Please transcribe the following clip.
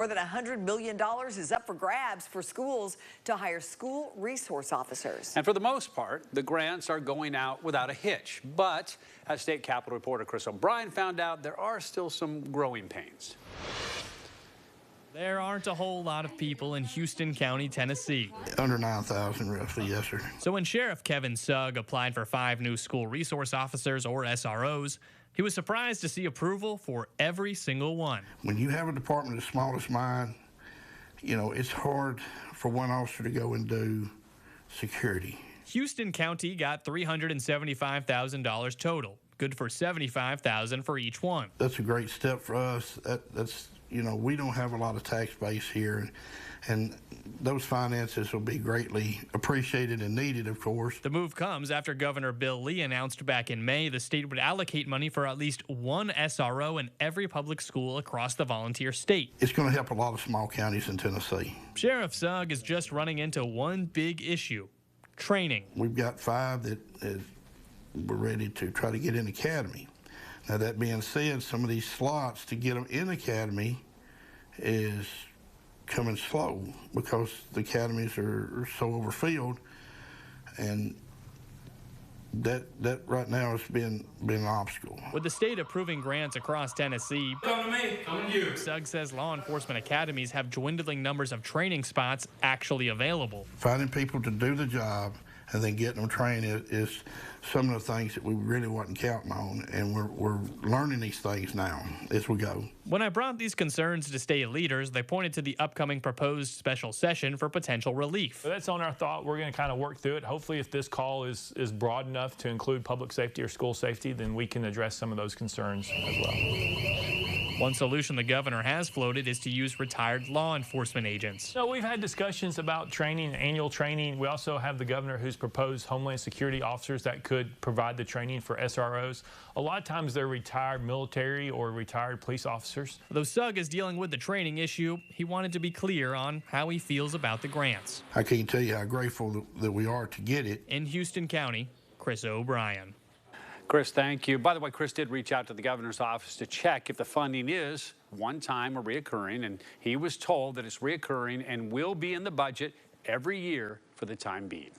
More than $100 million is up for grabs for schools to hire school resource officers. And for the most part, the grants are going out without a hitch. But as State Capitol reporter Chris O'Brien found out, there are still some growing pains. There aren't a whole lot of people in Houston County, Tennessee. Under 9,000 roughly, yes, sir. So when Sheriff Kevin Sugg applied for 5 new school resource officers, or SROs, he was surprised to see approval for every single one. When you have a department as small as mine, you know, it's hard for one officer to go and do security. Houston County got $375,000 total, good for $75,000 for each one. That's a great step for us. That's you know, we don't have a lot of tax base here, and those finances will be greatly appreciated and needed, of course. The move comes after Governor Bill Lee announced back in May the state would allocate money for at least one SRO in every public school across the volunteer state. It's going to help a lot of small counties in Tennessee. Sheriff Sugg is just running into one big issue: training. We've got 5 that we're ready to try to get in academy. Now, that being said, some of these slots to get them in academy is coming slow because the academies are so overfilled, and that right now has been an obstacle. With the state approving grants across Tennessee, come to me, come to you. Sugg says law enforcement academies have dwindling numbers of training spots actually available. Finding people to do the job and then getting them trained is some of the things that we really wasn't counting on, and we're learning these things now as we go. When I brought these concerns to state leaders, they pointed to the upcoming proposed special session for potential relief. So that's on our thought. We're going to kind of work through it. Hopefully, if this call is broad enough to include public safety or school safety, then we can address some of those concerns as well. One solution the governor has floated is to use retired law enforcement agents. So we've had discussions about training, annual training. We also have the governor who's proposed Homeland Security officers that could provide the training for SROs. A lot of times they're retired military or retired police officers. Though Sugg is dealing with the training issue, he wanted to be clear on how he feels about the grants. I can't tell you how grateful that we are to get it. In Houston County, Chris O'Brien. Chris, thank you. By the way, Chris did reach out to the governor's office to check if the funding is one-time or reoccurring, and he was told that it's reoccurring and will be in the budget every year for the time being.